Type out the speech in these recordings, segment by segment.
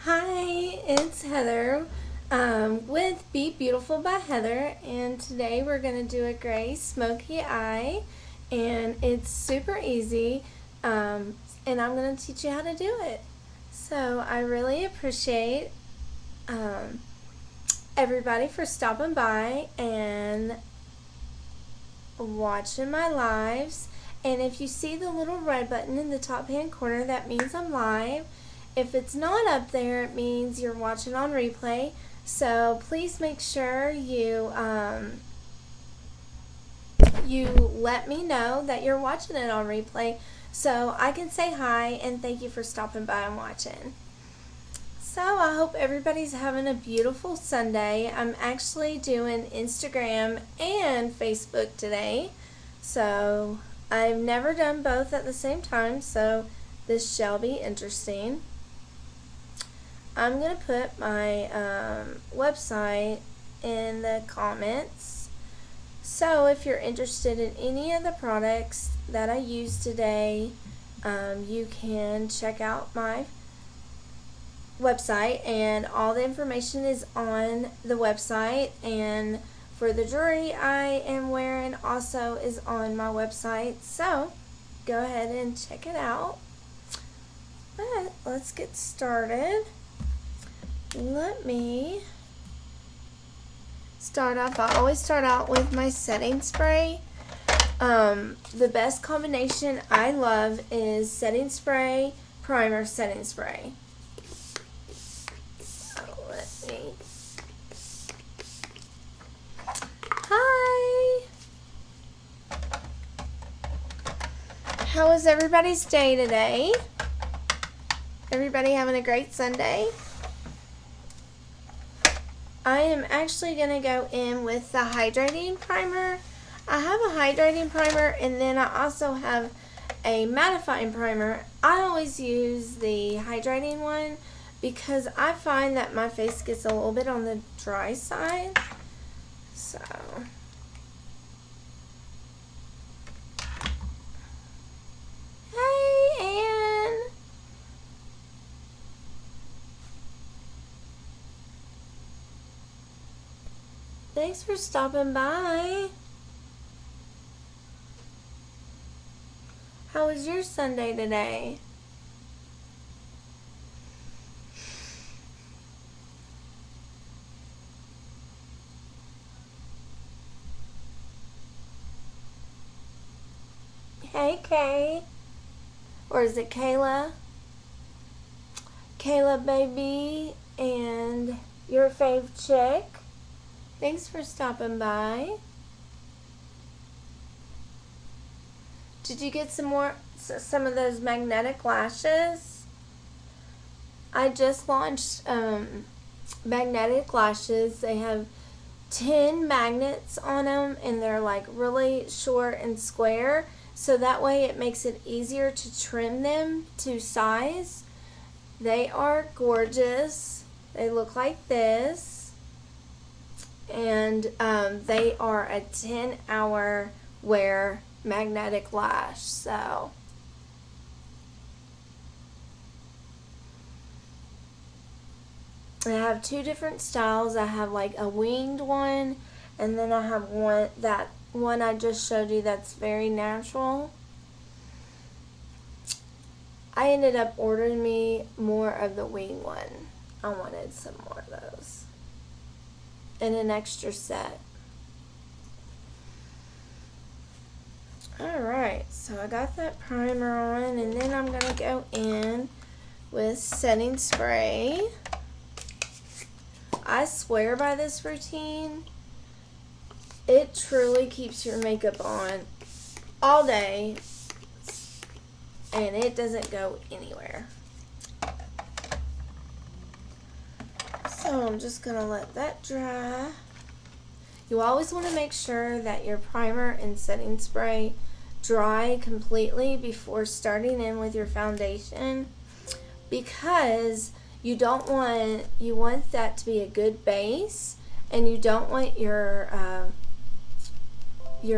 Hi, it's Heather with Be Beautiful by Heather, and today we're going to do a gray smoky eye, and it's super easy, and I'm going to teach you how to do it. So I really appreciate everybody for stopping by and watching my lives. And if you see the little red button in the top hand corner, that means I'm live. If it's not up there, it means you're watching on replay. So please make sure you let me know that you're watching it on replay so I can say hi and thank you for stopping by and watching. So I hope everybody's having a beautiful Sunday. I'm actually doing Instagram and Facebook today. So I've never done both at the same time, so this shall be interesting. I'm going to put my website in the comments. So if you're interested in any of the products that I use today, you can check out my website, and all the information is on the website, and for the jewelry I am wearing also is on my website, so go ahead and check it out. But let's get started. Let me start off. I always start out with my setting spray. The best combination I love is setting spray, primer, setting spray. So let me. Hi! How was everybody's day today? Everybody having a great Sunday? I am actually going to go in with the hydrating primer. I have a hydrating primer, and then I also have a mattifying primer. I always use the hydrating one because I find that my face gets a little bit on the dry side. So hey, Ann. Thanks for stopping by. How was your Sunday today? Hey, Kay. Or is it Kayla? Kayla, baby, and your fave chick. Thanks for stopping by. Did you get some of those magnetic lashes? I just launched magnetic lashes. They have 10 magnets on them, and they're like really short and square, so that way it makes it easier to trim them to size. They are gorgeous. They look like this. And they are a 10-hour wear magnetic lash. So I have two different styles. I have like a winged one, and then I have one I just showed you that's very natural. I ended up ordering me more of the winged one. I wanted some more of those. And an extra set. Alright, so I got that primer on, and then I'm going to go in with setting spray. I swear by this routine. It truly keeps your makeup on all day, and it doesn't go anywhere. So I'm just going to let that dry. You always want to make sure that your primer and setting spray dry completely before starting in with your foundation, because you want that to be a good base, and you don't want your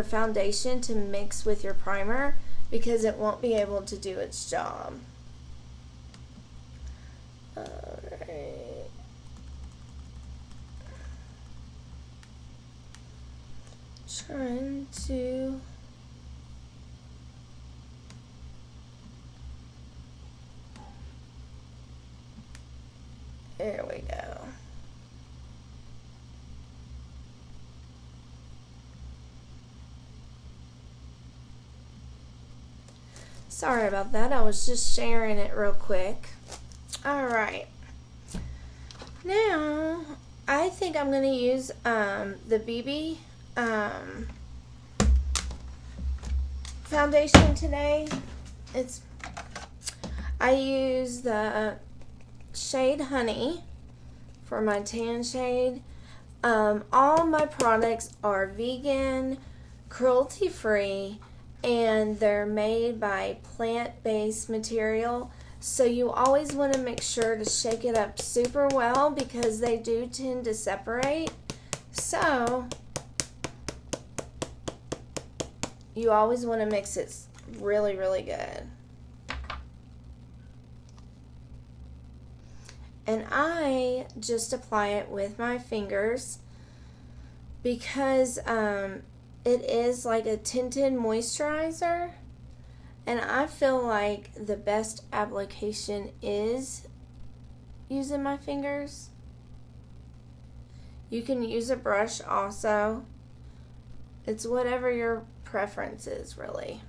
foundation to mix with your primer, because it won't be able to do its job. Alright. Alright. Trying to there we go. Sorry about that. I was just sharing it real quick. Alright. Now, I think I'm going to use the BB foundation today. I use the shade Honey for my tan shade. All my products are vegan, cruelty free, and they're made by plant-based material. So you always want to make sure to shake it up super well because they do tend to separate. So you always want to mix it really, really good. And I just apply it with my fingers because it is like a tinted moisturizer, and I feel like the best application is using my fingers. You can use a brush also. It's whatever your preference is, really.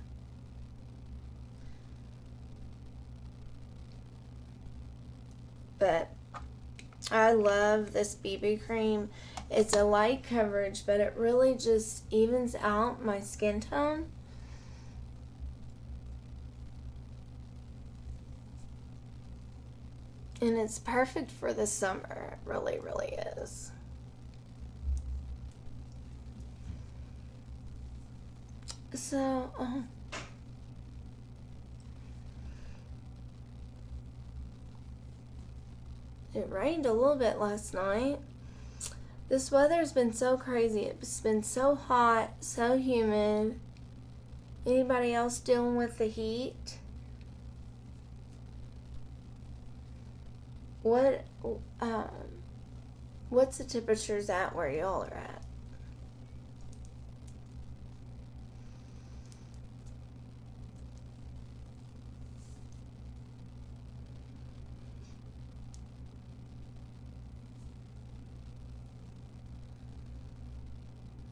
But I love this BB cream. It's a light coverage, but it really just evens out my skin tone. And it's perfect for the summer. It really, really is. So, it rained a little bit last night. This weather's been so crazy. It's been so hot, so humid. Anybody else dealing with the heat? What's the temperatures at where y'all are at?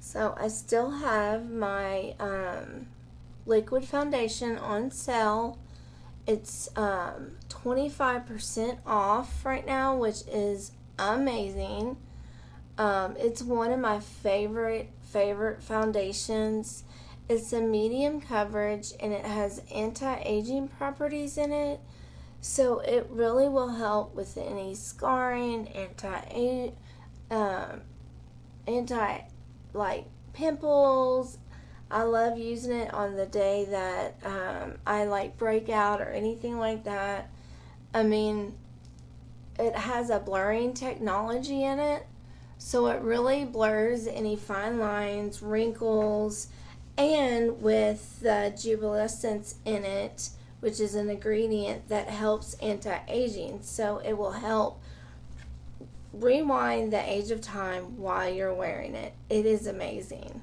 So I still have my liquid foundation on sale. It's 25% off right now, which is amazing. It's one of my favorite foundations. It's a medium coverage and it has anti-aging properties in it. So it really will help with any scarring, like pimples. I love using it on the day that I like break out or anything like that. I mean, it has a blurring technology in it, so it really blurs any fine lines, wrinkles, and with the jubilescence in it, which is an ingredient that helps anti-aging, so it will help rewind the age of time while you're wearing it. It is amazing.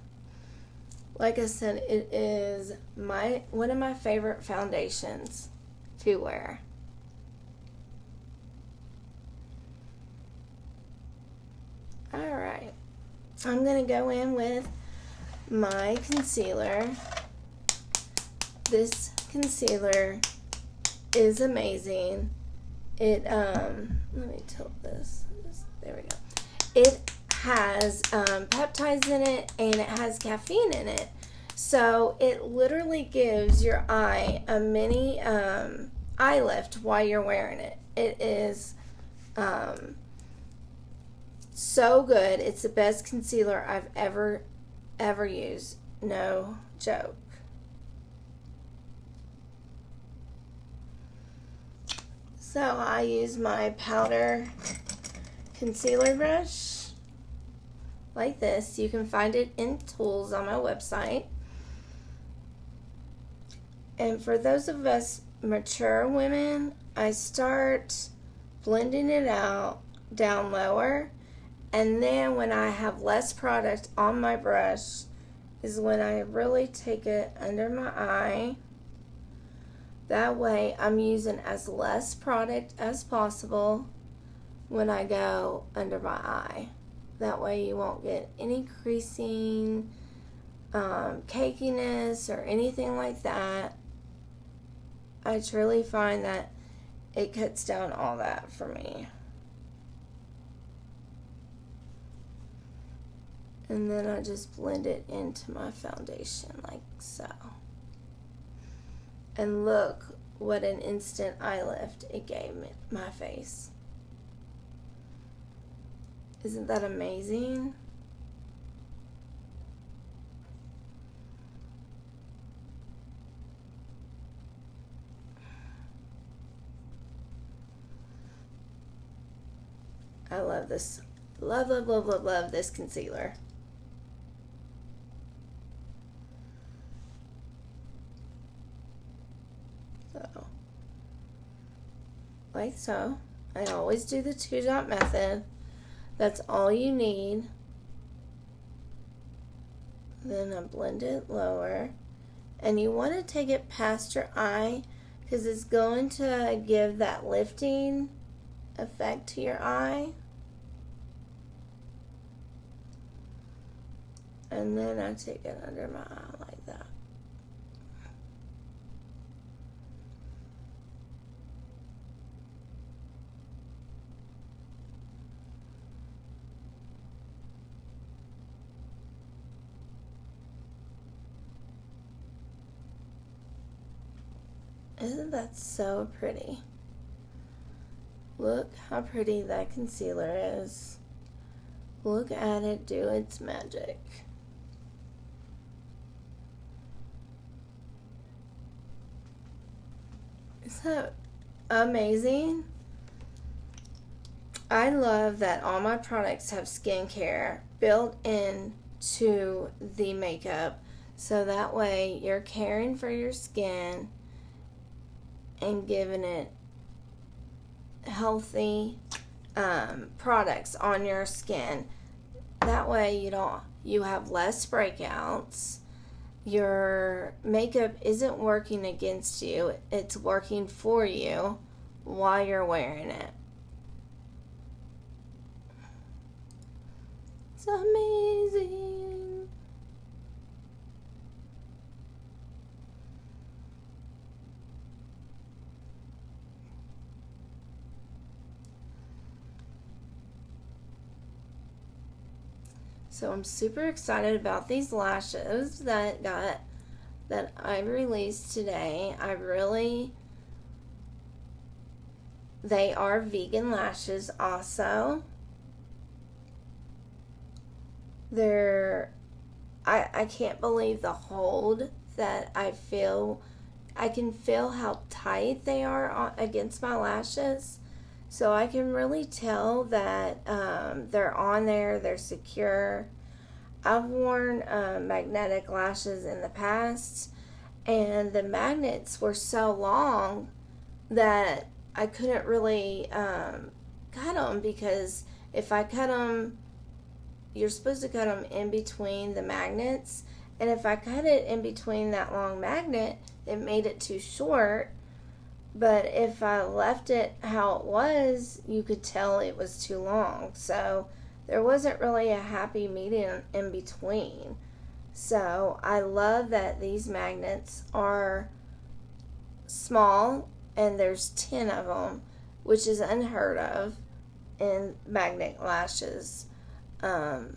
Like I said, it is one of my favorite foundations to wear. Alright, I'm going to go in with my concealer. This concealer is amazing. It, let me tilt this. There we go. It has peptides in it and it has caffeine in it. So it literally gives your eye a mini eye lift while you're wearing it. It is so good. It's the best concealer I've ever used. No joke. So I use my powder concealer brush like this. You can find it in tools on my website. And for those of us mature women, I start blending it out down lower, and then when I have less product on my brush is when I really take it under my eye. That way I'm using as less product as possible when I go under my eye. That way you won't get any creasing, cakiness, or anything like that. I truly find that it cuts down all that for me. And then I just blend it into my foundation like so. And look what an instant eye lift it gave me, my face. Isn't that amazing? I love this. Love, love, love, love, love this concealer. So, like so. I always do the 2-dot method. That's all you need. Then I blend it lower. And you want to take it past your eye because it's going to give that lifting effect to your eye. And then I take it under my eye like that. Isn't that so pretty? Look how pretty that concealer is. Look at it do its magic. Isn't that amazing? I love that all my products have skincare built into the makeup, so that way you're caring for your skin and giving it healthy products on your skin. That way you have less breakouts. Your makeup isn't working against you, it's working for you while you're wearing it. It's amazing. So I'm super excited about these lashes that I released today. They are vegan lashes also. I can't believe the hold that I feel. I can feel how tight they are against my lashes. So I can really tell that they're on there, they're secure. I've worn magnetic lashes in the past, and the magnets were so long that I couldn't really cut them, because if I cut them, you're supposed to cut them in between the magnets, and if I cut it in between that long magnet, it made it too short. But if I left it how it was, you could tell it was too long. So there wasn't really a happy medium in between. So I love that these magnets are small, and there's 10 of them, which is unheard of in magnet lashes. And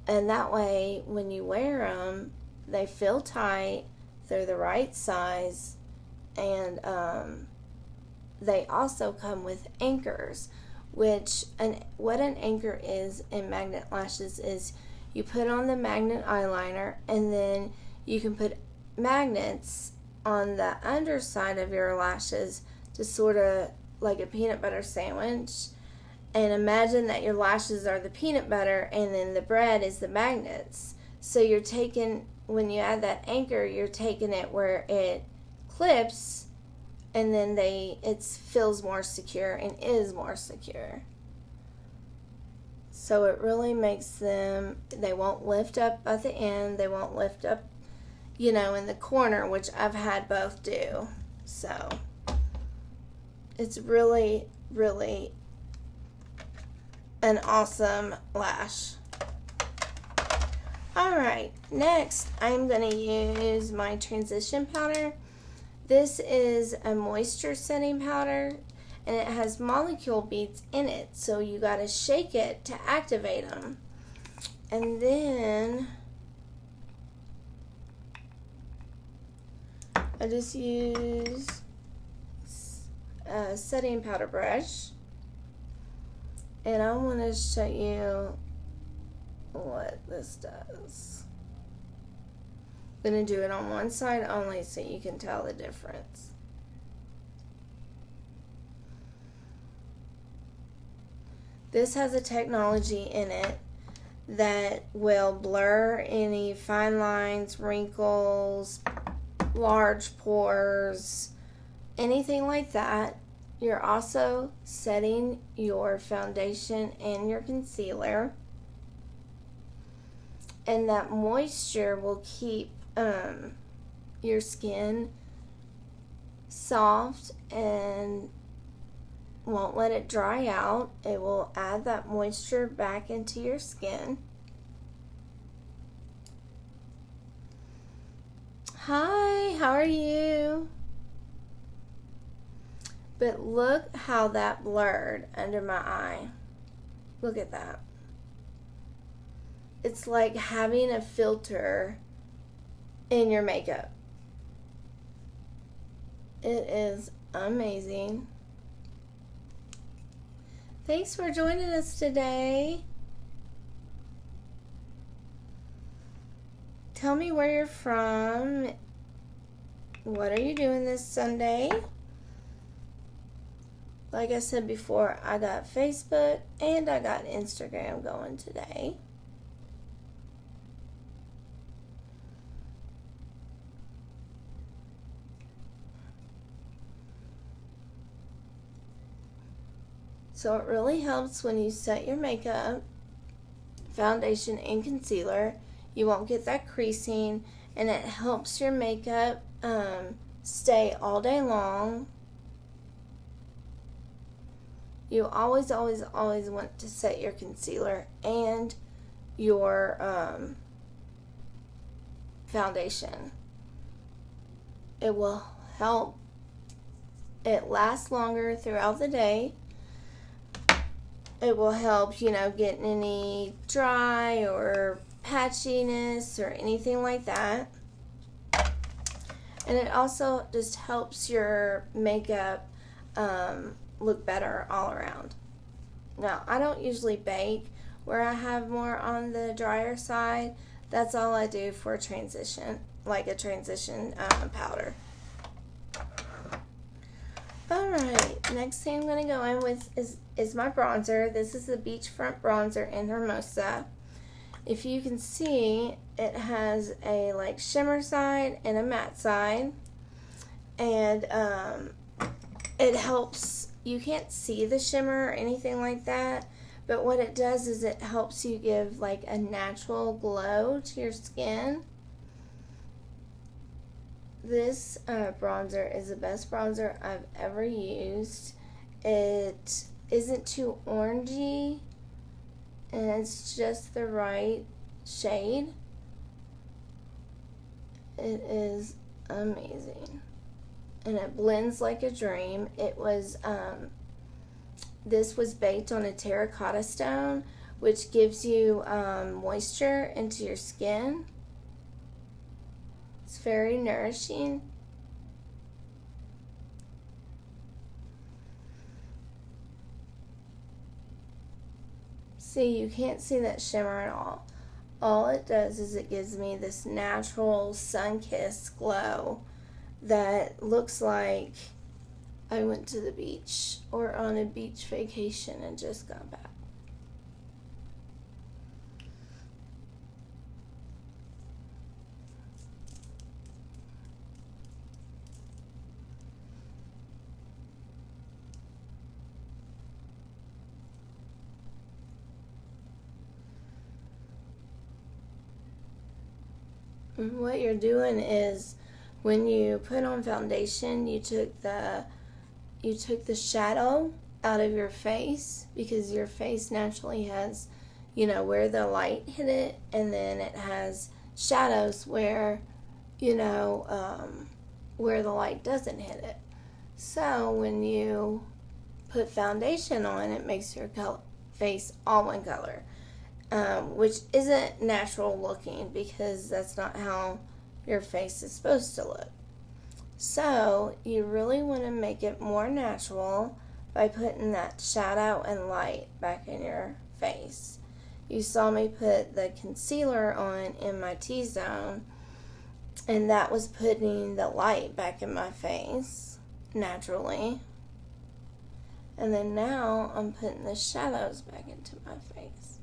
that way, when you wear them, they feel tight. They're the right size, and they also come with anchors, what an anchor is in magnet lashes is you put on the magnet eyeliner, and then you can put magnets on the underside of your lashes to sort of like a peanut butter sandwich. And imagine that your lashes are the peanut butter, and then the bread is the magnets. So you're taking, when you add that anchor, you're taking it where it clips, and then it feels more secure and is more secure. So it really makes them, they won't lift up at the end, they won't lift up, you know, in the corner, which I've had both do. So it's really, really an awesome lash. Alright, next I'm going to use my transition powder. This is a moisture setting powder, and it has molecule beads in it, so you got to shake it to activate them. And then I just use a setting powder brush, and I want to show you what this does. I'm going to do it on one side only so you can tell the difference. This has a technology in it that will blur any fine lines, wrinkles, large pores, anything like that. You're also setting your foundation and your concealer, and that moisture will keep your skin soft and won't let it dry out. It will add that moisture back into your skin. Hi, how are you? But look how that blurred under my eye. Look at that. It's like having a filter in your makeup. It is amazing. Thanks for joining us today. Tell me where you're from. What are you doing this Sunday? Like I said before, I got Facebook and I got Instagram going today. So it really helps when you set your makeup, foundation, and concealer. You won't get that creasing, and it helps your makeup stay all day long. You always, always, always want to set your concealer and your foundation. It will help it last longer throughout the day. It will help, you know, get any dry or patchiness or anything like that. And it also just helps your makeup look better all around. Now, I don't usually bake where I have more on the drier side. That's all I do for transition, like a transition powder. Alright, next thing I'm going to go in with is my bronzer. This is the Beachfront Bronzer in Hermosa. If you can see, it has a like shimmer side and a matte side. And it helps, you can't see the shimmer or anything like that, but what it does is it helps you give like a natural glow to your skin. This bronzer is the best bronzer I've ever used. It isn't too orangey, and it's just the right shade. It is amazing, and it blends like a dream. It was this was baked on a terracotta stone, which gives you moisture into your skin. It's very nourishing. See, you can't see that shimmer at all. All it does is it gives me this natural sun-kissed glow that looks like I went to the beach or on a beach vacation and just got back. what you're doing is when you put on foundation, you took the shadow out of your face, because your face naturally has, where the light hit it, and then it has shadows where, where the light doesn't hit it. So when you put foundation on, it makes your face all one color, which isn't natural looking, because that's not how your face is supposed to look. So you really want to make it more natural by putting that shadow and light back in your face. You saw me put the concealer on in my T-zone, and that was putting the light back in my face naturally. And then now I'm putting the shadows back into my face.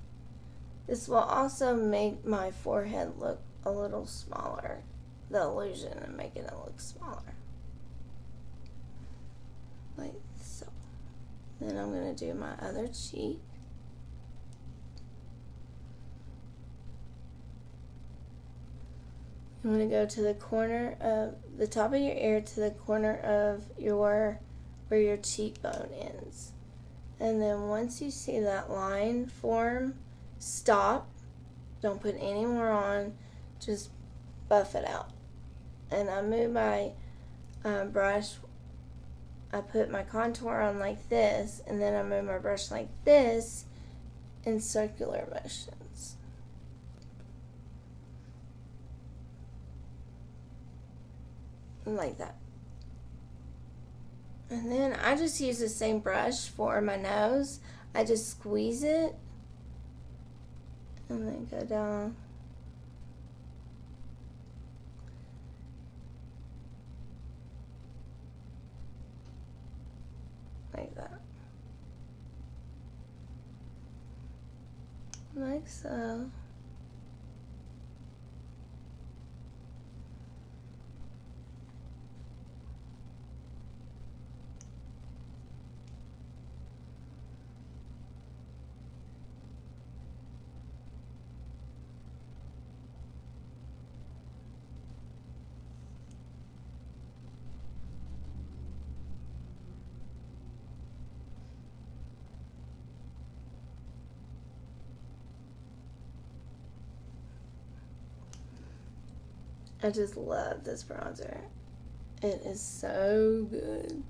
This will also make my forehead look a little smaller, the illusion, and making it look smaller. Like so. Then I'm going to do my other cheek. You want to go to the corner of the top of your ear to the corner of where your cheekbone ends. And then once you see that line form, stop. Don't put any more on. Just buff it out. And I move my brush. I put my contour on like this, and then I move my brush like this in circular motions. Like that. And then I just use the same brush for my nose. I just squeeze it and then go down. Like that. Like so. I just love this bronzer. It is so good.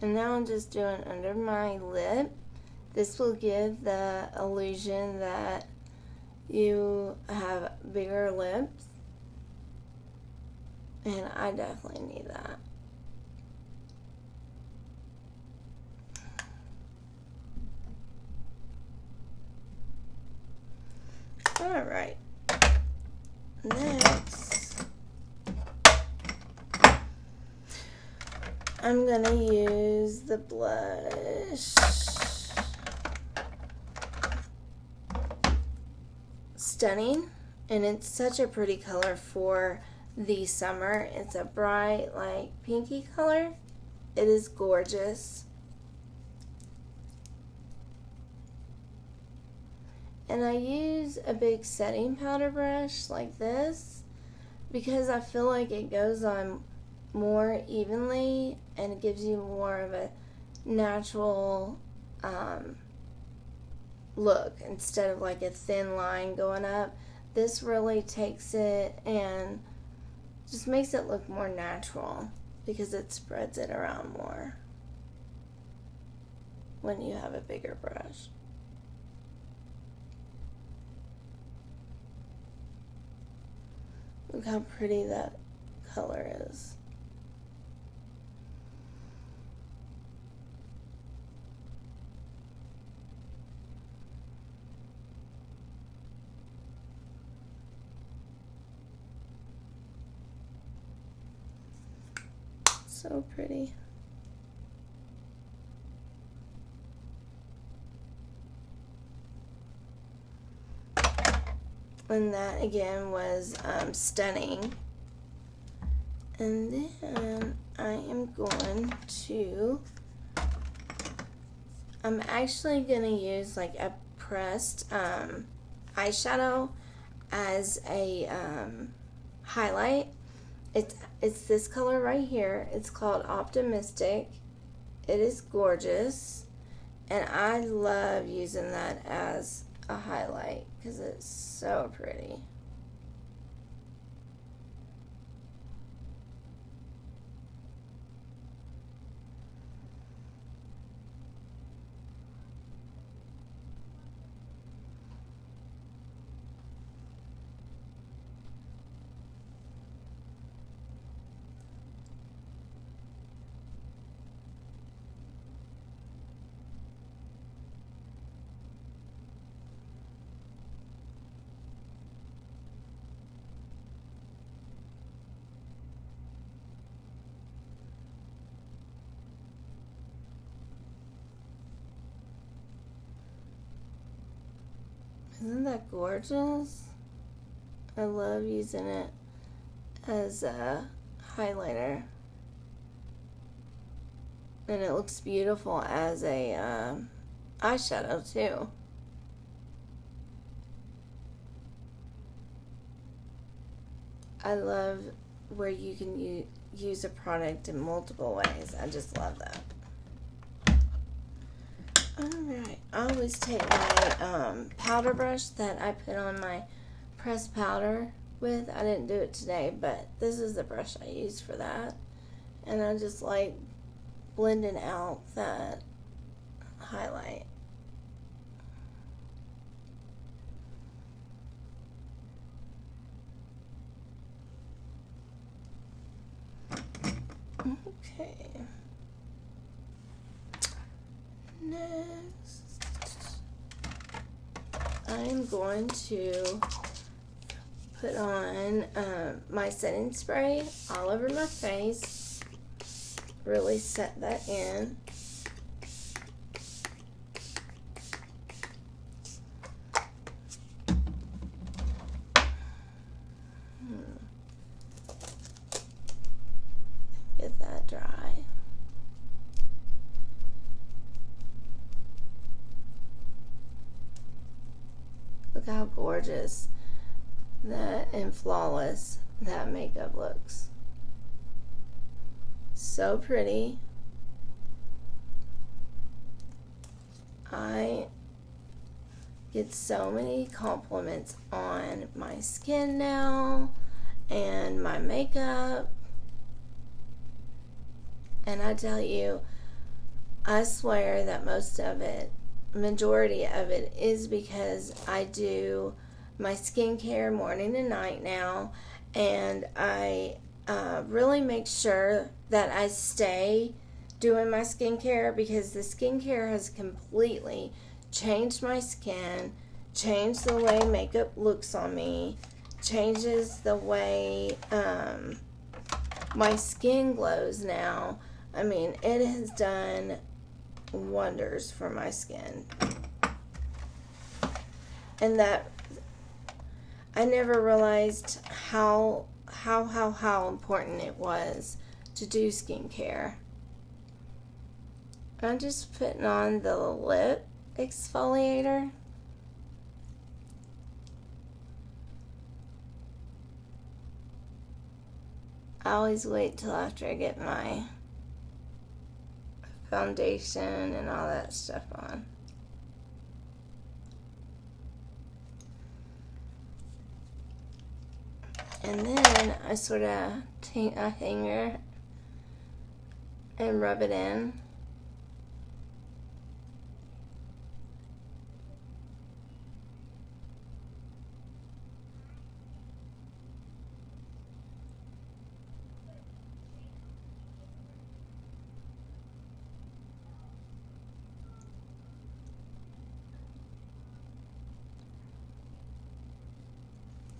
And now I'm just doing under my lip. This will give the illusion that you have bigger lips. And I definitely need that. Alright, next I'm going to use the blush Stunning, and it's such a pretty color for the summer. It's a bright, like, pinky color. It is gorgeous. And I use a big setting powder brush like this because I feel like it goes on more evenly and it gives you more of a natural look instead of like a thin line going up. This really takes it and just makes it look more natural because it spreads it around more when you have a bigger brush. Look how pretty that color is. So pretty. And that again was Stunning. And then I'm actually going to use like a pressed eyeshadow as a highlight. It's this color right here. It's called Optimistic. It is gorgeous, and I love using that as a highlight because it's so pretty. Isn't that gorgeous? I love using it as a highlighter. And it looks beautiful as a eyeshadow too. I love where you can use a product in multiple ways. I just love that. Alright, I always take my powder brush that I put on my pressed powder with. I didn't do it today, but this is the brush I use for that. And I just like blending out that highlight. Okay. Next, I'm going to put on my setting spray all over my face. Really set that in. Get that dry. Look how gorgeous that and flawless that makeup looks. So pretty. I get so many compliments on my skin now and my makeup. And I tell you, I swear that majority of it is because I do my skincare morning and night now, and I really make sure that I stay doing my skincare, because the skincare has completely changed my skin, changed the way makeup looks on me, changes the way my skin glows now. I mean, it has done wonders for my skin. And that I never realized how important it was to do skincare. I'm just putting on the lip exfoliator. I always wait till after I get my foundation and all that stuff on. And then I sort of take a hanger and rub it in.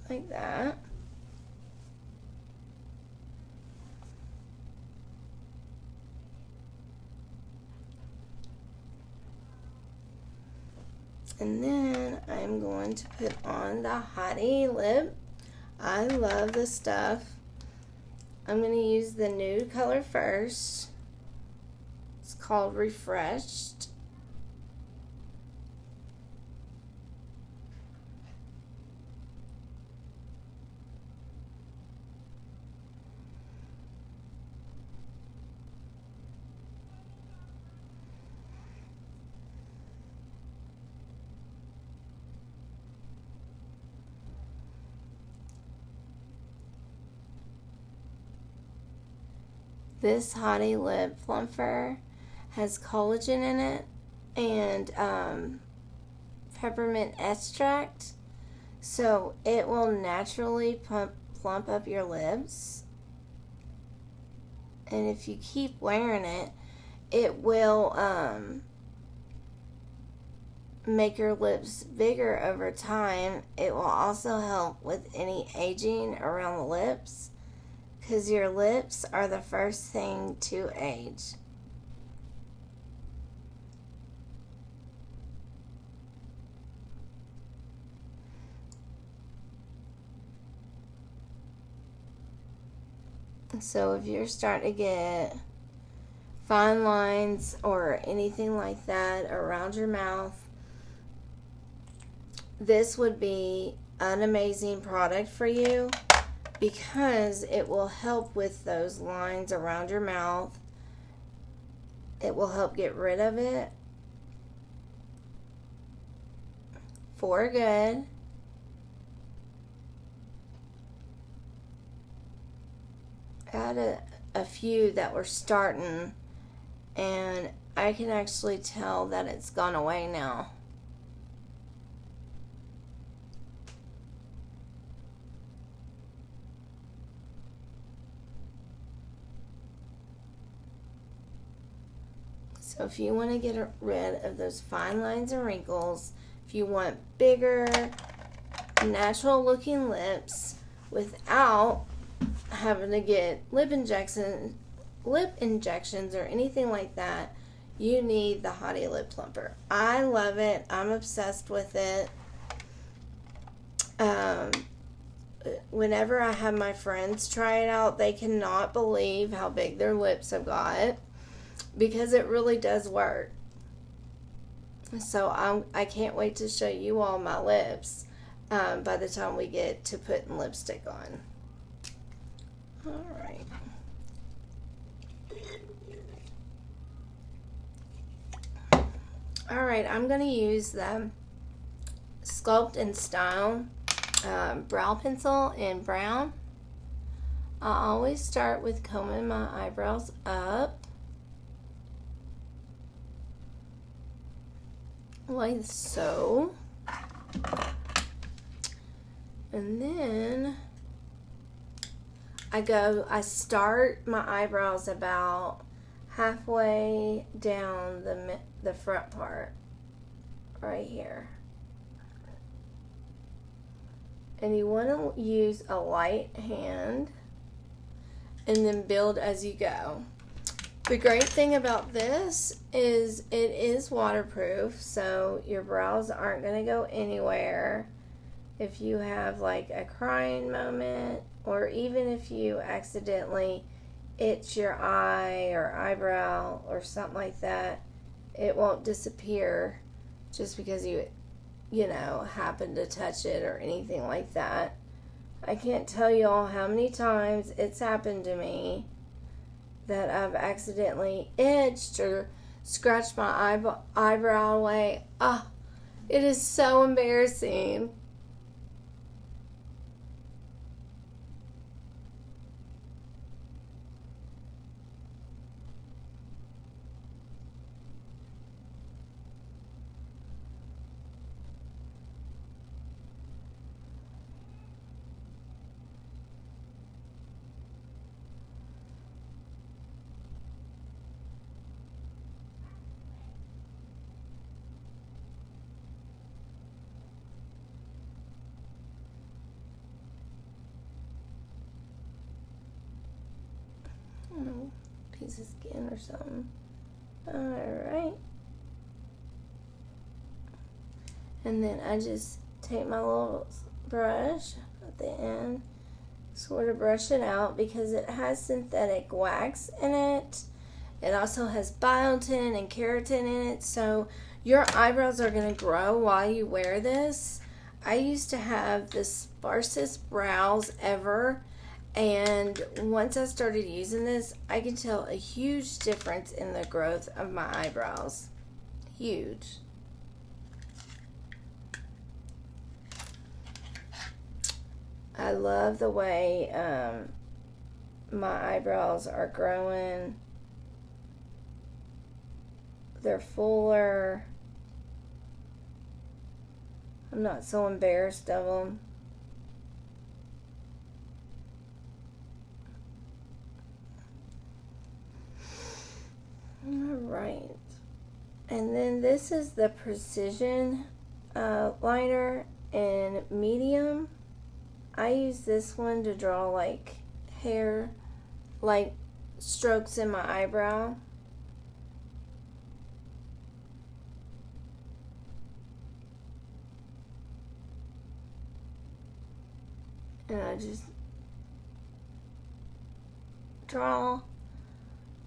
Like that. And then I'm going to put on the Hottie Lip. I love this stuff. I'm going to use the nude color first. It's called Refreshed. This Hottie Lip Plumper has collagen in it and peppermint extract, so it will naturally plump up your lips. And if you keep wearing it, it will make your lips bigger over time. It will also help with any aging around the lips, because your lips are the first thing to age. So if you're starting to get fine lines or anything like that around your mouth, this would be an amazing product for you, because it will help with those lines around your mouth. It will help get rid of it for good. I had a few that were starting, and I can actually tell that it's gone away now. So if you want to get rid of those fine lines and wrinkles, if you want bigger, natural looking lips without having to get lip injections or anything like that, you need the Hottie Lip Plumper. I love it. I'm obsessed with it. Whenever I have my friends try it out, they cannot believe how big their lips have got, because it really does work. So I can't wait to show you all my lips by the time we get to putting lipstick on. Alright. Alright, I'm going to use the Sculpt and Style brow pencil in brown. I always start with combing my eyebrows up, like so. And then I start my eyebrows about halfway down the front part, right here. And you want to use a light hand and then build as you go. The great thing about this is it is waterproof, so your brows aren't going to go anywhere if you have like a crying moment, or even if you accidentally itch your eye or eyebrow or something like that. It won't disappear just because you happen to touch it or anything like that. I can't tell you all how many times it's happened to me that I've accidentally itched or scratched my eyebrow away. It is so embarrassing. Piece of skin or something. Alright. And then I just take my little brush at the end, sort of brush it out, because it has synthetic wax in it. It also has biotin and keratin in it, so your eyebrows are going to grow while you wear this. I used to have the sparsest brows ever, and once I started using this, I can tell a huge difference in the growth of my eyebrows. Huge. I love the way my eyebrows are growing. They're fuller. I'm not so embarrassed of them. Alright. And then this is the Precision liner in medium. I use this one to draw like hair, like strokes in my eyebrow. And I just draw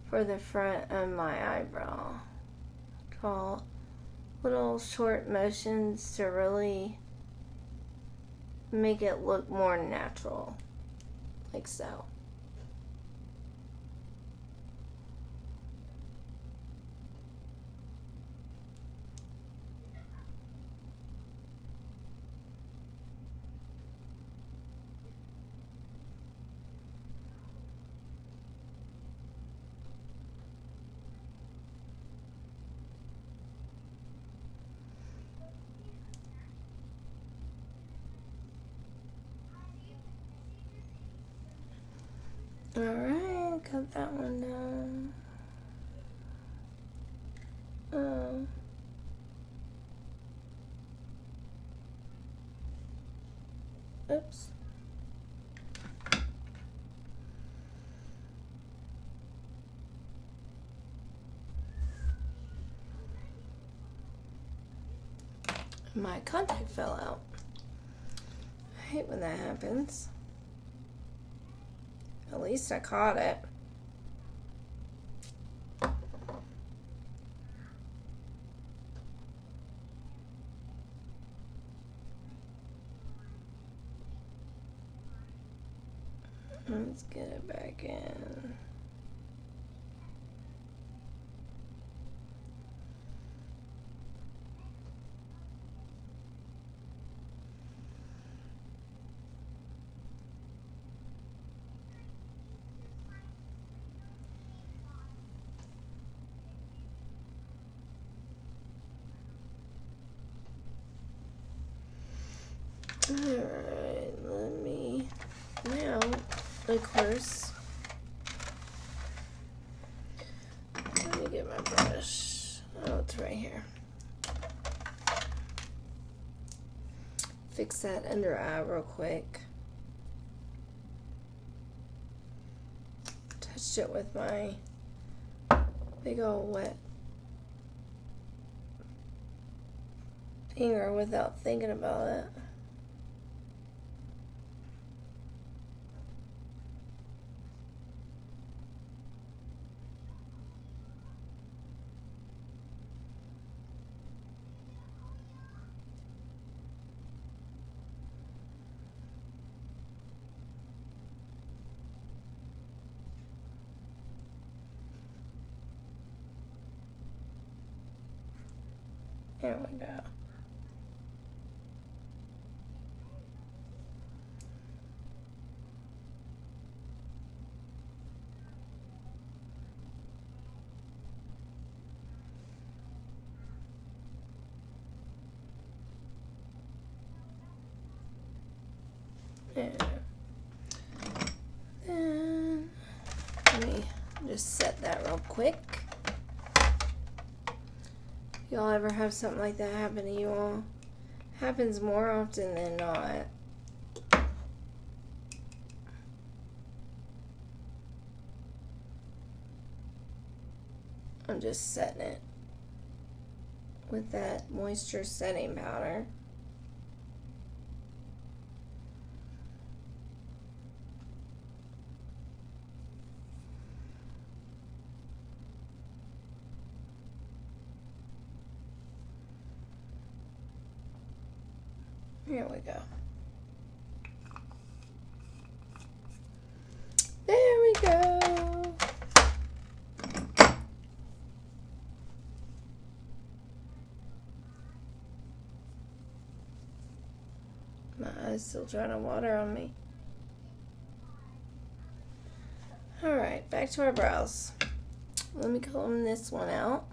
for the front of my eyebrow. Draw little short motions to really make it look more natural, like so. Alright, cut that one down. Oops. My contact fell out. I hate when that happens. At least I caught it. Let's get it back in. Alright, let me now, of course, let me get my brush. Oh, it's right here. Fix that under eye real quick. Touched it with my big old wet finger without thinking about it. There we go. And then let me just set that real quick. Y'all ever have something like that happen to you all? Happens more often than not. I'm just setting it with that moisture setting powder. Here we go. There we go. My eyes still trying to water on me. Alright, back to our brows. Let me comb this one out.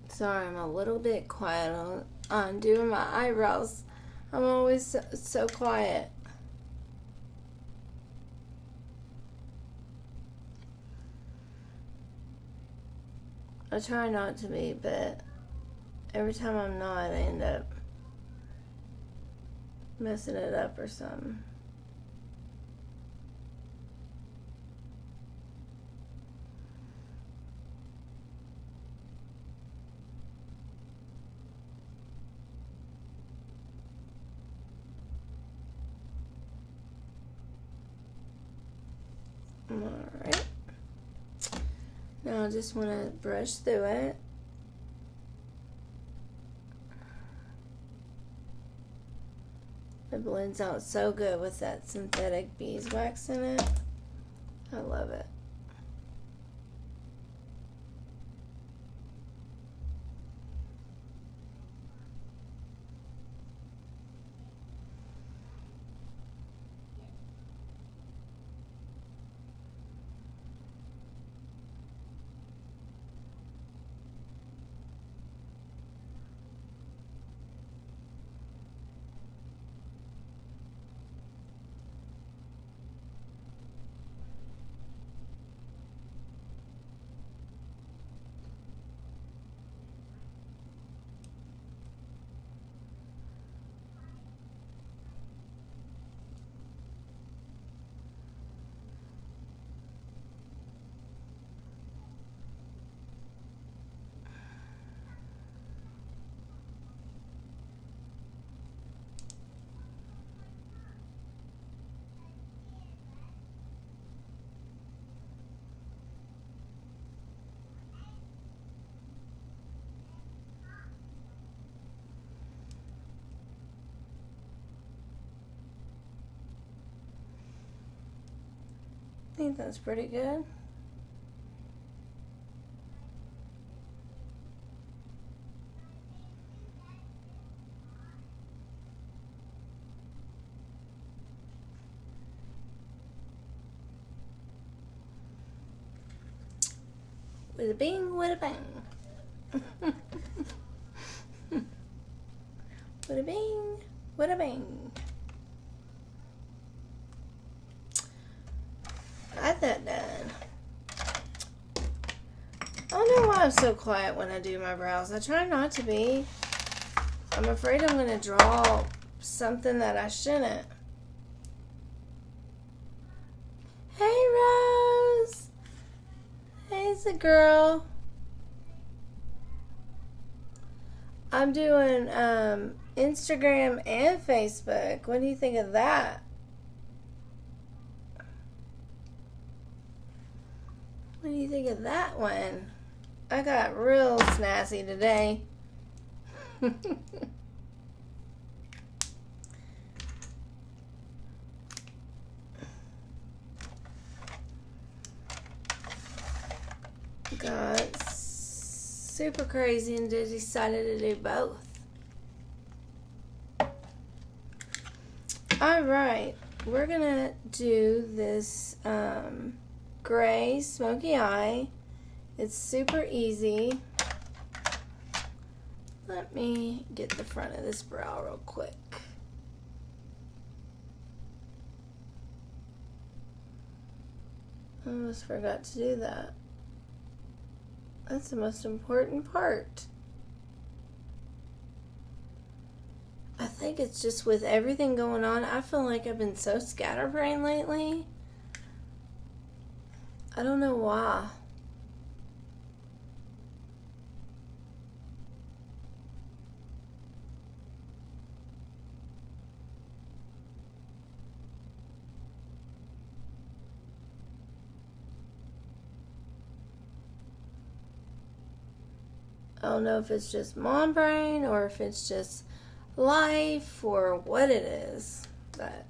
Sorry, I'm a little bit quiet on doing my eyebrows. I'm always so quiet. I try not to be, but every time I'm not, I end up messing it up or something. Alright. Now I just want to brush through it. It blends out so good with that synthetic beeswax in it. I love it. I think that's pretty good. With a bing, with a bang. With a bing, with a bang. Got that done. I don't know why I'm so quiet when I do my brows. I try not to be. I'm afraid I'm going to draw something that I shouldn't. Hey, Rose. Hey's the girl. I'm doing Instagram and Facebook. What do you think of that? What do you think of that one? I got real snazzy today. Got super crazy and decided to do both. Alright, we're gonna do this gray smoky eye. It's super easy. Let me get the front of this brow real quick. I almost forgot to do that. That's the most important part. I think it's just with everything going on. I feel like I've been so scatterbrained lately. I don't know why. I don't know if it's just mom brain or if it's just life or what it is, but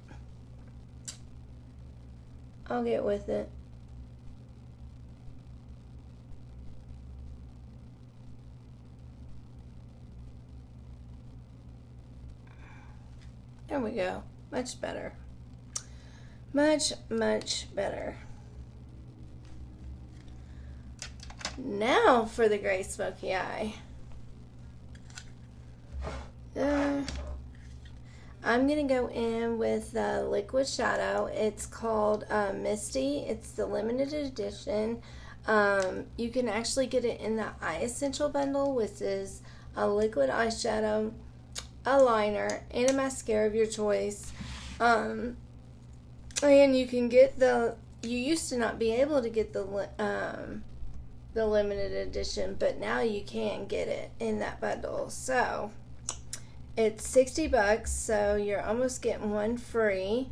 I'll get with it. There we go. Much better. Much, much better. Now for the gray smoky eye. I'm going to go in with the liquid shadow. It's called Misty. It's the limited edition. You can actually get it in the Eye Essential bundle, which is a liquid eyeshadow, a liner, and a mascara of your choice. And you can get you used to not be able to get the limited edition, but now you can get it in that bundle. So it's $60, so you're almost getting one free.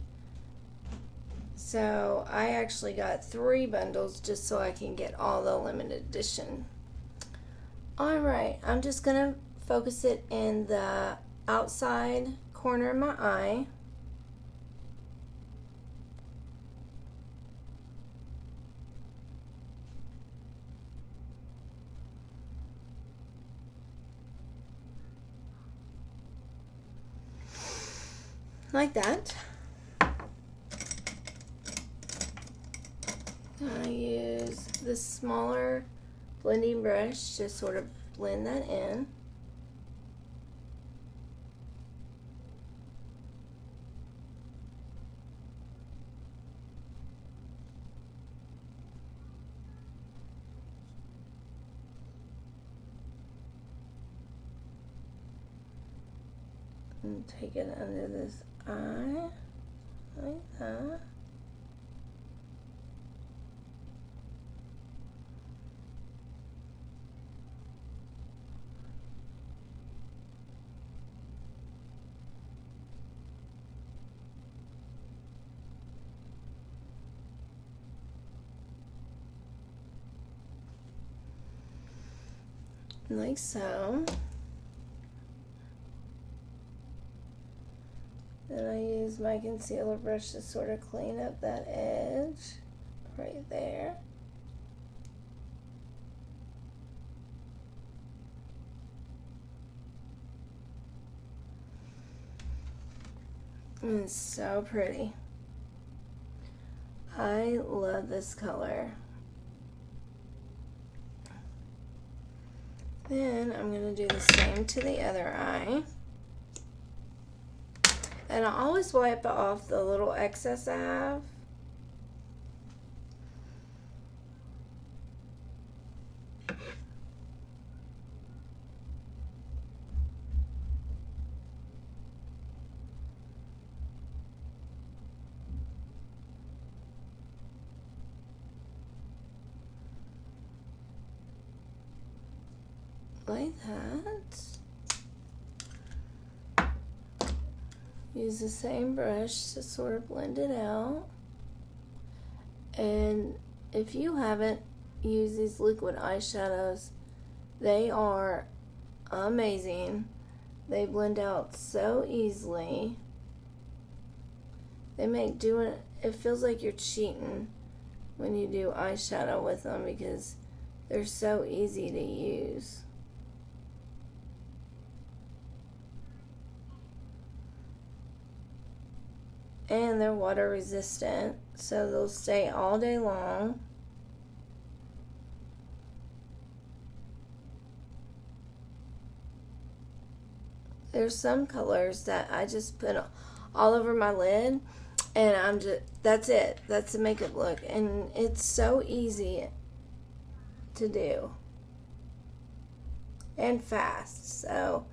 So I actually got 3 bundles just so I can get all the limited edition. Alright, I'm just going to focus it in the outside corner of my eye. Like that. I use the smaller blending brush to sort of blend that in. And take it under this eye, like that. Like so. Then I use my concealer brush to sort of clean up that edge right there. And it's so pretty. I love this color. Then I'm going to do the same to the other eye. And I always wipe off the little excess I have. Like that. Use the same brush to sort of blend it out. And if you haven't used these liquid eyeshadows, they are amazing. They blend out so easily. They make doing it feels like you're cheating when you do eyeshadow with them because they're so easy to use. And they're water resistant, so they'll stay all day long. There's some colors that I just put all over my lid, and that's it. That's the makeup look, and it's so easy to do and fast. So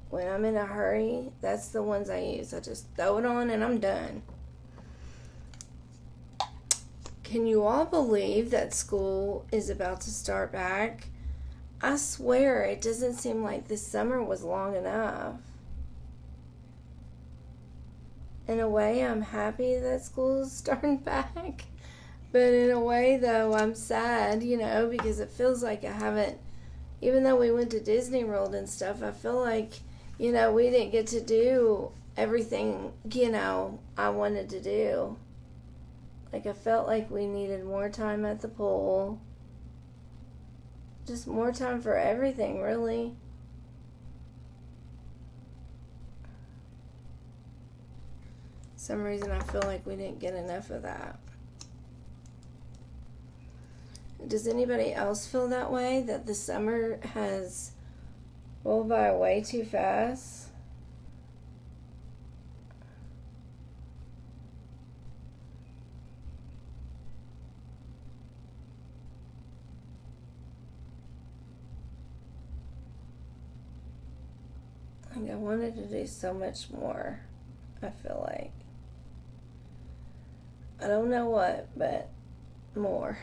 when I'm in a hurry, that's the ones I use. I just throw it on and I'm done. Can you all believe that school is about to start back? I swear it doesn't seem like this summer was long enough. In a way, I'm happy that school is starting back. But in a way, though, I'm sad, because it feels like I haven't, even though we went to Disney World and stuff, I feel like, we didn't get to do everything, I wanted to do. Like, I felt like we needed more time at the pool. Just more time for everything, really. Some reason I feel like we didn't get enough of that. Does anybody else feel that way? That the summer has rolled by way too fast? Like I wanted to do so much more, I feel like. I don't know what, but more.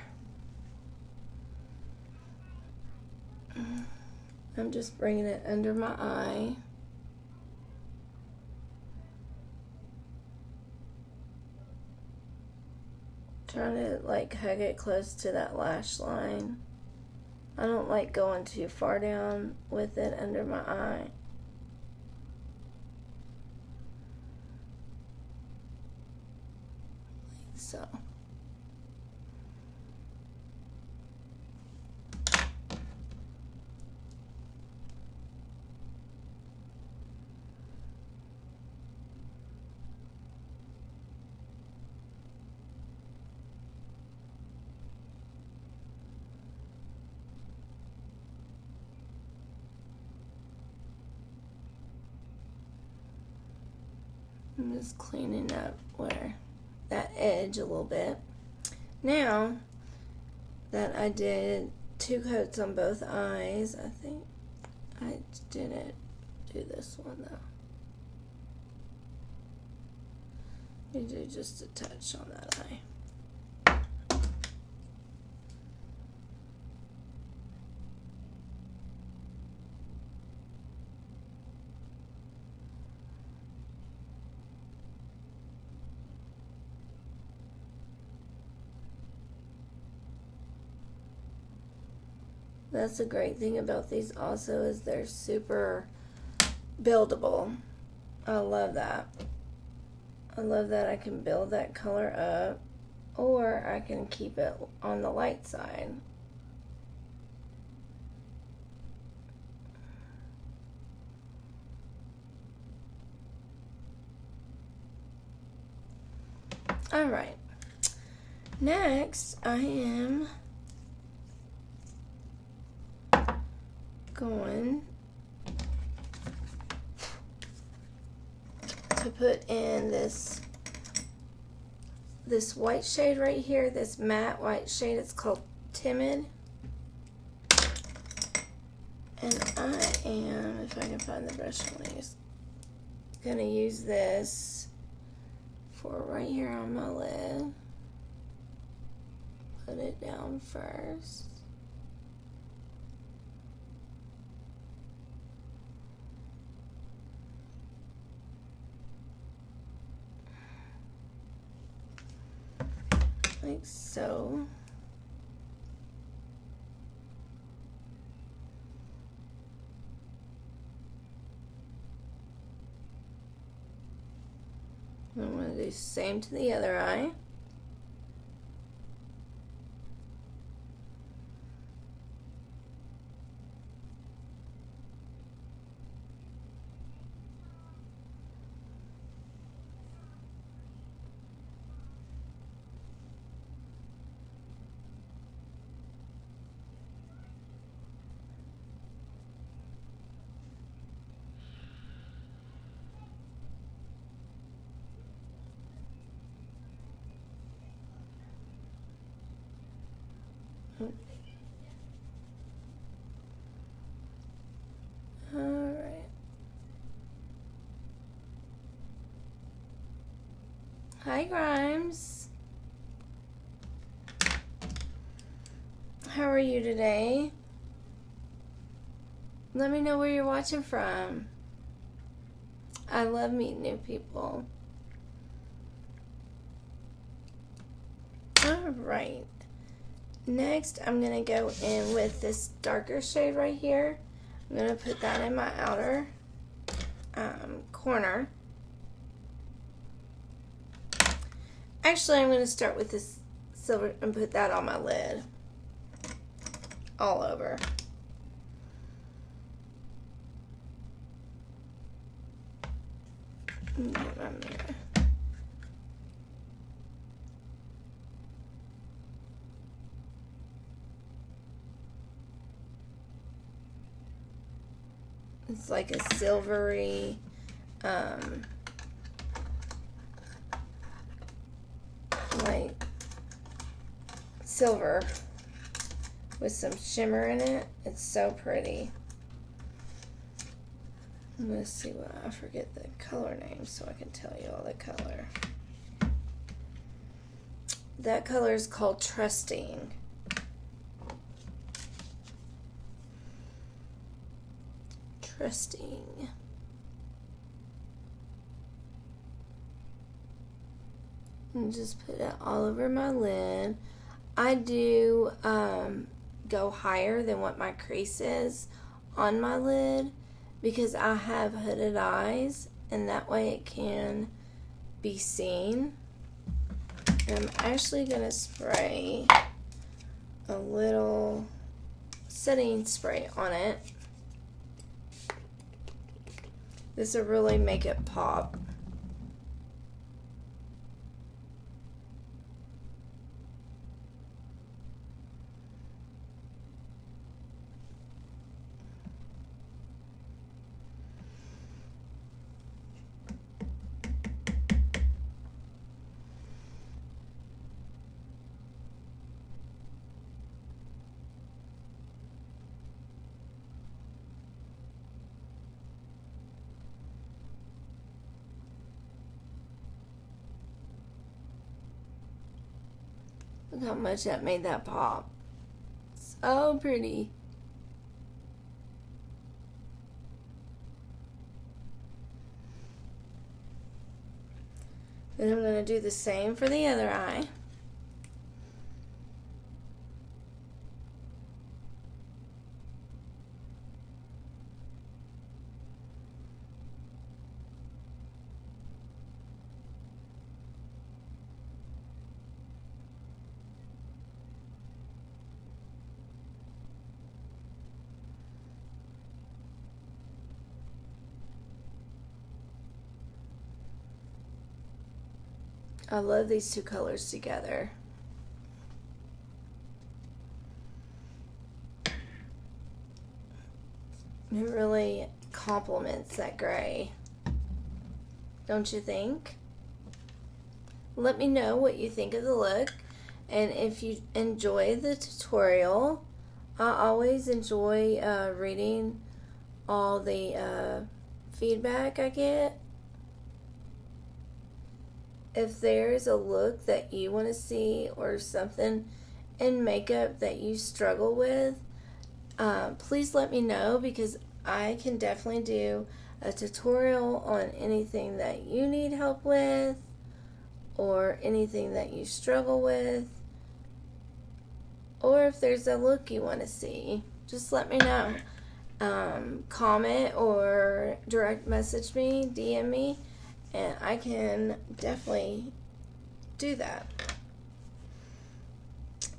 I'm just bringing it under my eye. Trying to hug it close to that lash line. I don't like going too far down with it under my eye. Like so. I'm just cleaning up where that edge a little bit. Now that I did 2 coats on both eyes, I think I didn't do this one though. You do just a touch on that eye. That's the great thing about these also is they're super buildable. I love that. I love that I can build that color up or I can keep it on the light side. Alright. Next, I am going to put in this white shade right here, this matte white shade. It's called Timid. And I am, if I can find the brush I'm going to use this for right here on my lid. Put it down first. Like so. I'm going to do the same to the other eye. Alright. Hi, Grimes. How are you today? Let me know where you're watching from. I love meeting new people. Alright. Next, I'm going to go in with this darker shade right here. I'm going to put that in my outer corner. Actually, I'm going to start with this silver and put that on my lid. All over. Get my mirror. It's like a silvery, like silver with some shimmer in it. It's so pretty. I'm going to see what, I forget the color name so I can tell you all the color. That color is called Trusting. Trusting. And just put it all over my lid. I do go higher than what my crease is on my lid because I have hooded eyes and that way it can be seen. And I'm actually going to spray a little setting spray on it. This will really make it pop. Look how much that made that pop. So pretty. Then I'm going to do the same for the other eye. I love these two colors together. It really complements that gray. Don't you think? Let me know what you think of the look. And if you enjoy the tutorial, I always enjoy reading all the feedback I get. If there's a look that you want to see or something in makeup that you struggle with, please let me know because I can definitely do a tutorial on anything that you need help with or anything that you struggle with, or if there's a look you want to see, just let me know. Comment or direct message me, DM me, and I can definitely do that.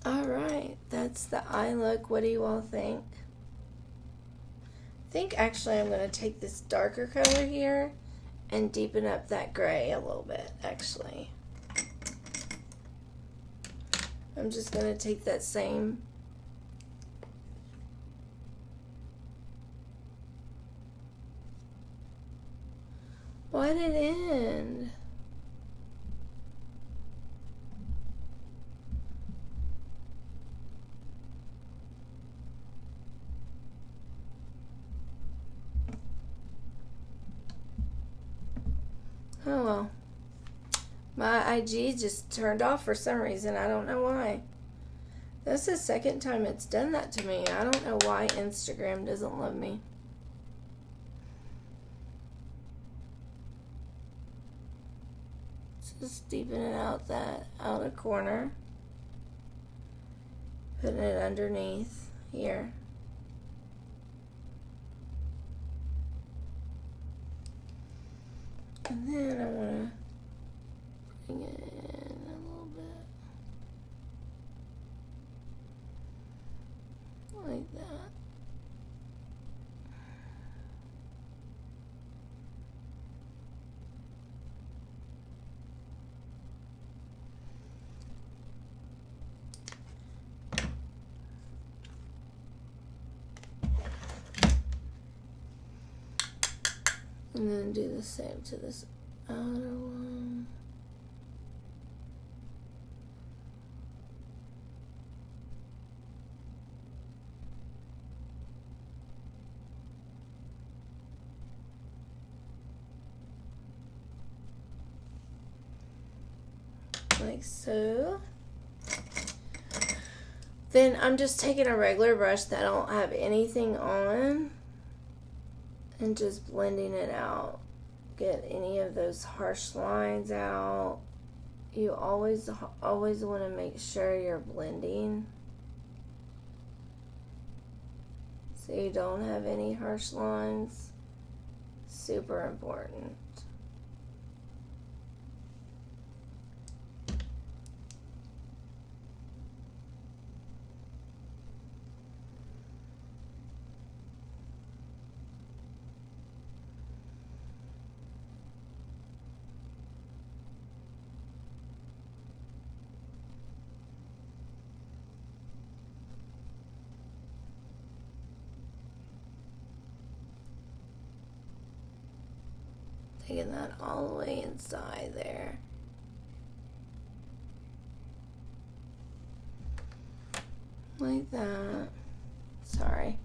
Alright, that's the eye look. What do you all think? I think actually I'm going to take this darker color here and deepen up that gray a little bit, actually. I'm just going to take that same Why did it end? Oh well. My IG just turned off for some reason. I don't know why. That's the second time it's done that to me. I don't know why Instagram doesn't love me. Just deepening out that outer corner. Putting it underneath here. And then I want to bring it in a little bit. Like that. And then do the same to this outer one. Like so. Then I'm just taking a regular brush that I don't have anything on and just blending it out. Get any of those harsh lines out. You always want to make sure you're blending so you don't have any harsh lines. Super important. Taking that all the way inside there. Like that. Sorry.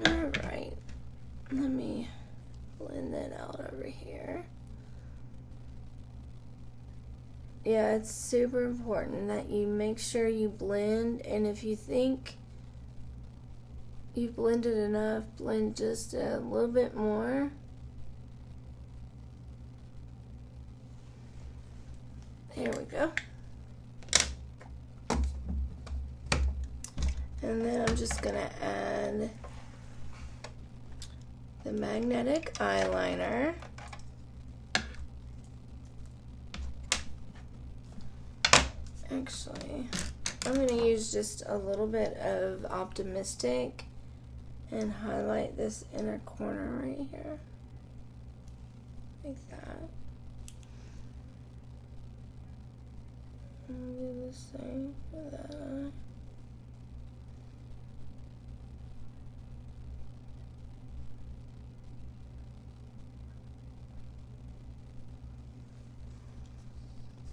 Alright, let me blend that out over here. Yeah, it's super important that you make sure you blend, and if you think you've blended enough, blend just a little bit more. There we go. And then I'm just going to add the magnetic eyeliner. Actually, I'm going to use just a little bit of Optimistic and highlight this inner corner right here. Like that. And do the same for that eye.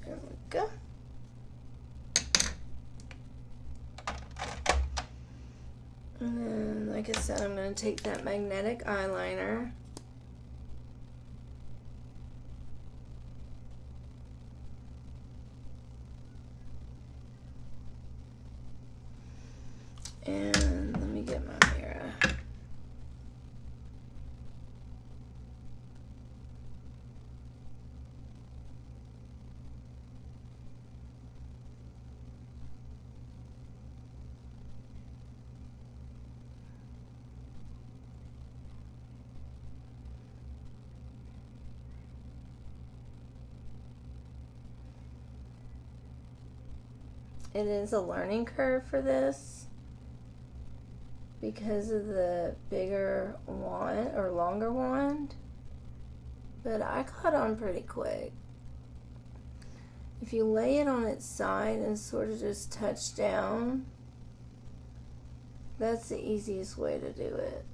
There we go. And then, like I said, I'm going to take that magnetic eyeliner and let me get my mirror. It is a learning curve for this because of the bigger wand or longer wand, but I caught on pretty quick. If you lay it on its side and sort of just touch down, That's the easiest way to do it.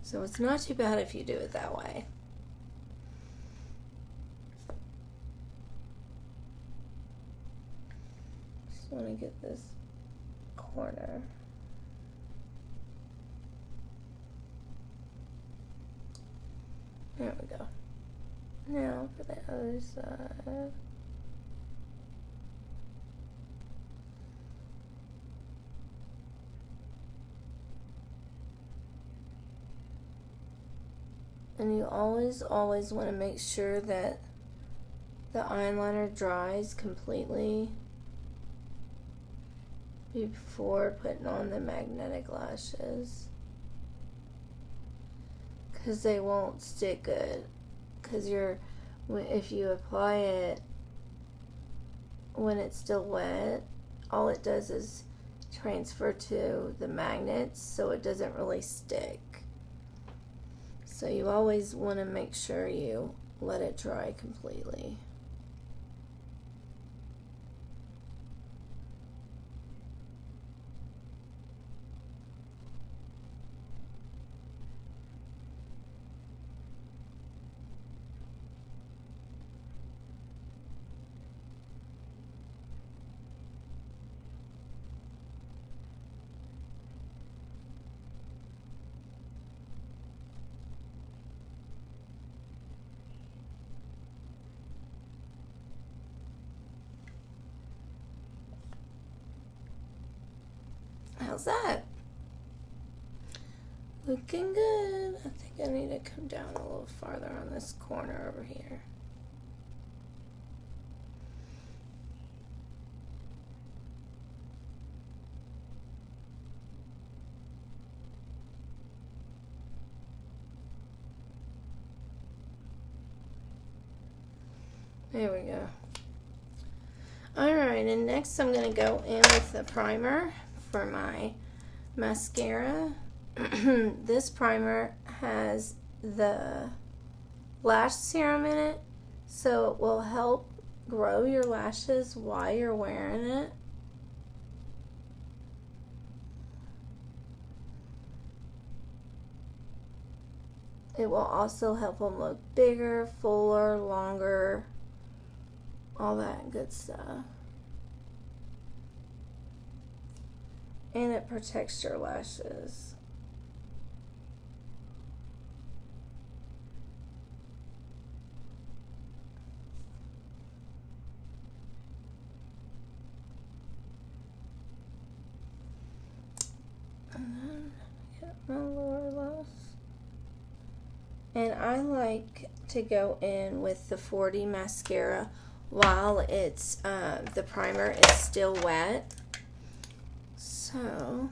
So it's not too bad if you do it that way. Just want to get this corner. There we go. Now for the other side. And you always want to make sure that the eyeliner dries completely before putting on the magnetic lashes, because they won't stick good. Because if you apply it when it's still wet, all it does is transfer to the magnets, so it doesn't really stick. So you always want to make sure you let it dry completely. How's that? Looking good. I think I need to come down a little farther on this corner over here. There we go. Alright, and next I'm going to go in with the primer for my mascara. This primer has the lash serum in it, so it will help grow your lashes while you're wearing it. It will also help them look bigger, fuller, longer, all that good stuff. And it protects your lashes. And then get my lower lash. And I like to go in with the 40 mascara while it's the primer is still wet. So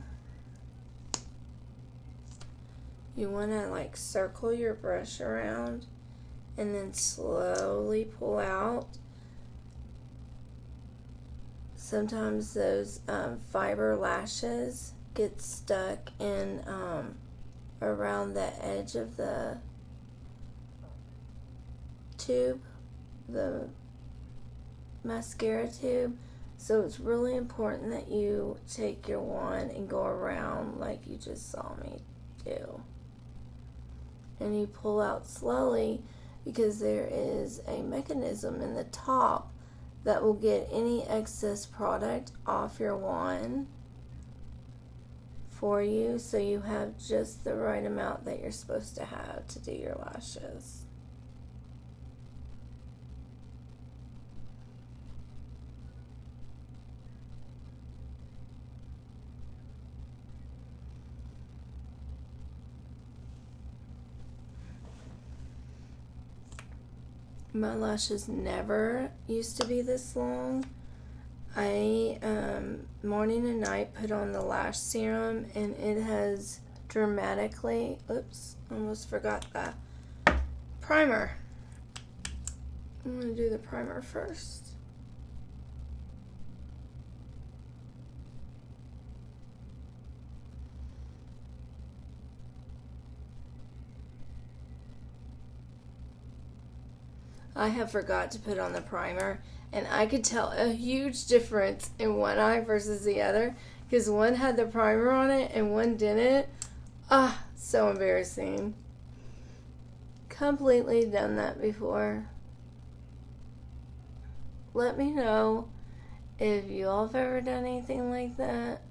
you want to like circle your brush around and then slowly pull out. Sometimes those fiber lashes get stuck in around the edge of the tube, the mascara tube. So it's really important that you take your wand and go around like you just saw me do. And you pull out slowly, because there is a mechanism in the top that will get any excess product off your wand for you, so you have just the right amount that you're supposed to have to do your lashes. My lashes never used to be this long. I morning and night put on the lash serum, and it has dramatically, oops, almost forgot that primer. I'm going to do the primer first. I have forgot to put on the primer, and I could tell a huge difference in one eye versus the other because one had the primer on it and one didn't. Ah, so embarrassing. Completely done that before. Let me know if you all have ever done anything like that,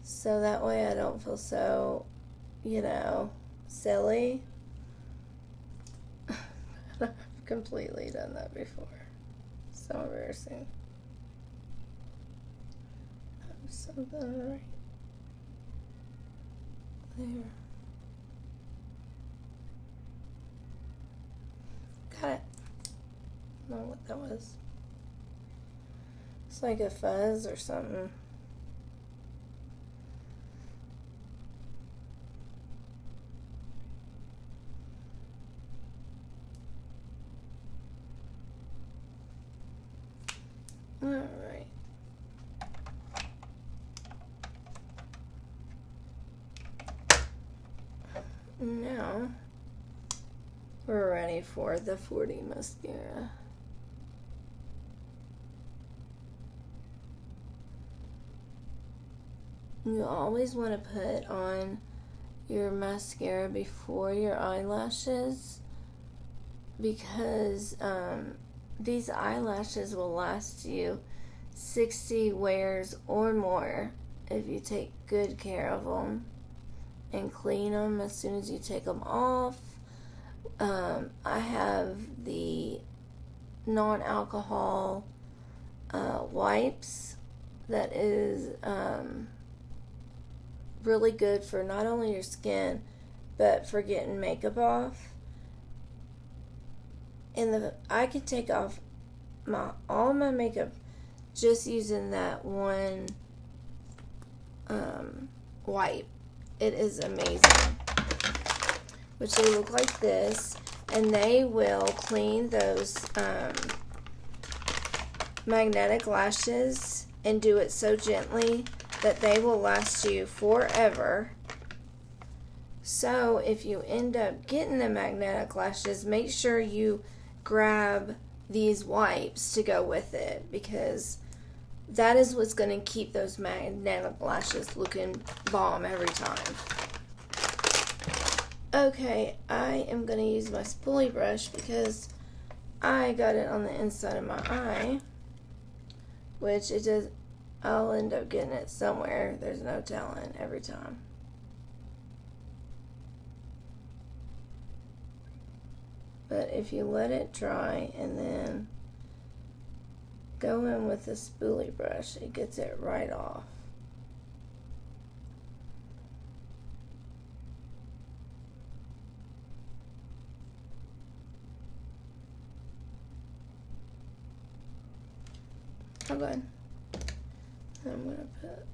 so that way I don't feel so, silly. I've completely done that before. So embarrassing. Something right there. Got it. I don't know what that was. It's like a fuzz or something. All right. Now we're ready for the 40 mascara. You always want to put on your mascara before your eyelashes because these eyelashes will last you 60 wears or more if you take good care of them and clean them as soon as you take them off. I have the non-alcohol wipes that is really good for not only your skin but for getting makeup off. And I could take off all my makeup just using that one wipe. It is amazing. Which they look like this, and they will clean those magnetic lashes and do it so gently that they will last you forever. So if you end up getting the magnetic lashes, make sure you grab these wipes to go with it, because that is what's going to keep those magnetic lashes looking bomb every time. Okay, I am going to use my spoolie brush because I got it on the inside of my eye, which it does. I'll end up getting it somewhere. There's no telling every time. But if you let it dry and then go in with the spoolie brush, it gets it right off. Oh, good. I'm going to put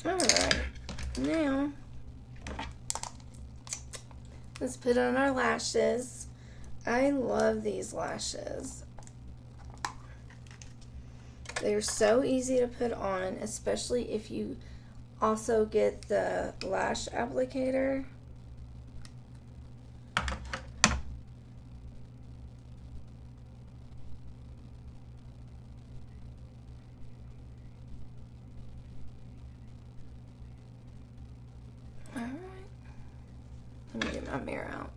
alright, now let's put on our lashes. I love these lashes. They're so easy to put on, especially if you also get the lash applicator. Alright. Let me get my mirror out.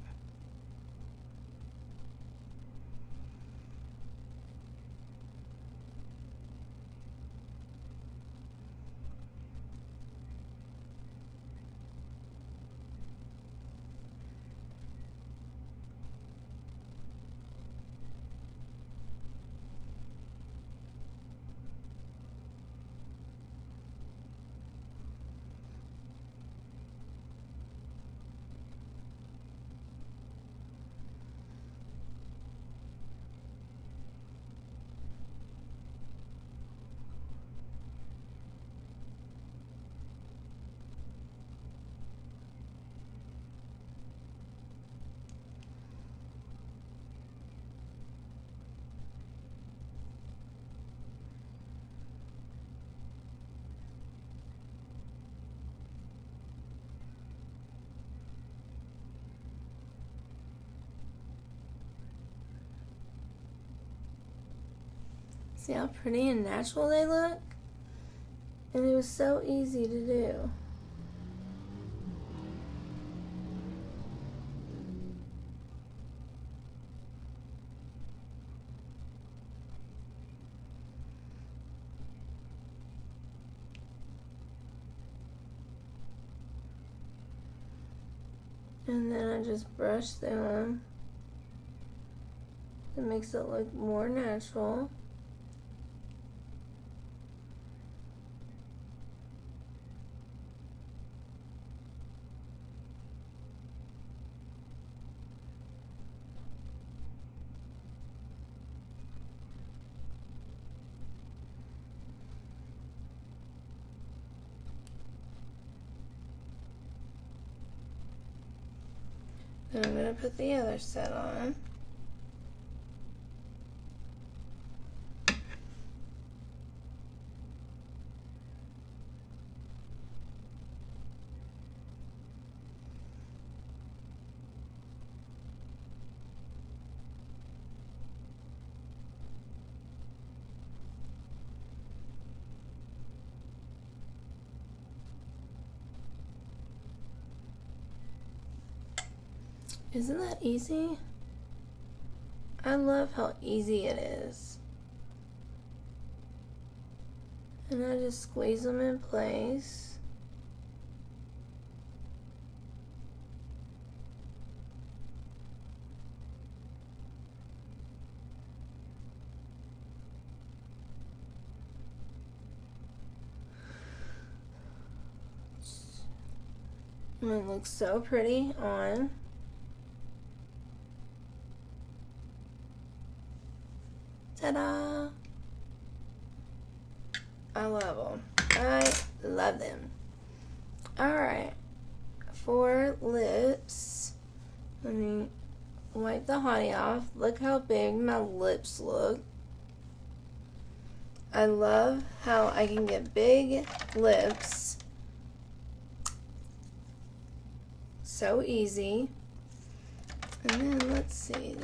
See how pretty and natural they look? And it was so easy to do. And then I just brush them. It makes it look more natural. Then I'm going to put the other set on. Isn't that easy? I love how easy it is. And I just squeeze them in place. And it looks so pretty on. Ta-da! I love them. I love them. Alright, for lips, let me wipe the Hottie off. Look how big my lips look. I love how I can get big lips so easy. And then let's see,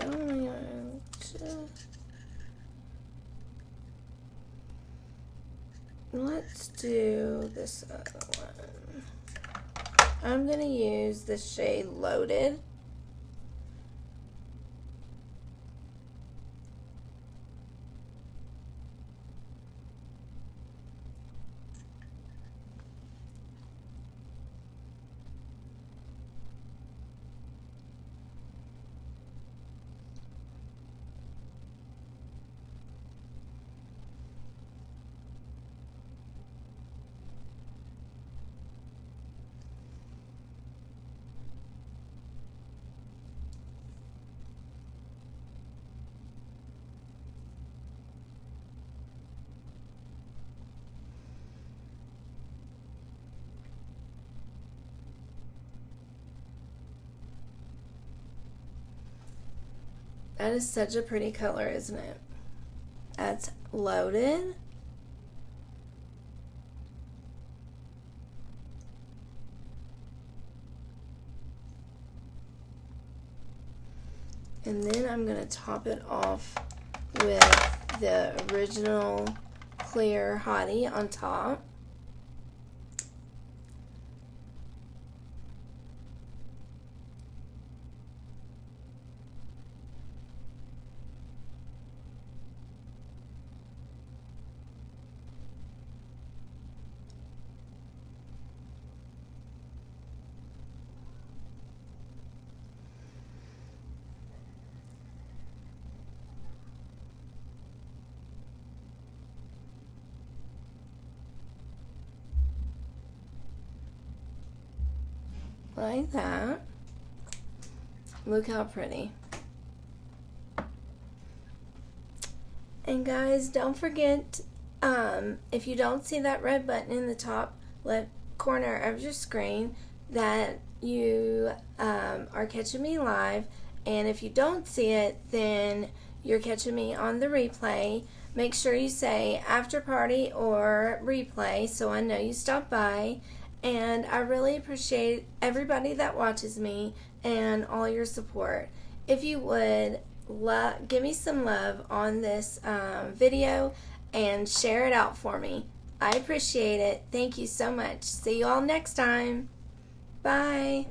let's do this other one. I'm going to use the shade Loaded. That is such a pretty color, isn't it? That's Loaded. And then I'm going to top it off with the original clear Hottie on top. Like that. Look how pretty. And guys, don't forget, if you don't see that red button in the top left corner of your screen, that you are catching me live. And if you don't see it, then you're catching me on the replay. Make sure you say after party or replay so I know you stopped by. And I really appreciate everybody that watches me and all your support. If you would give me some love on this video, and share it out for me. I appreciate it. Thank you so much. See you all next time. Bye.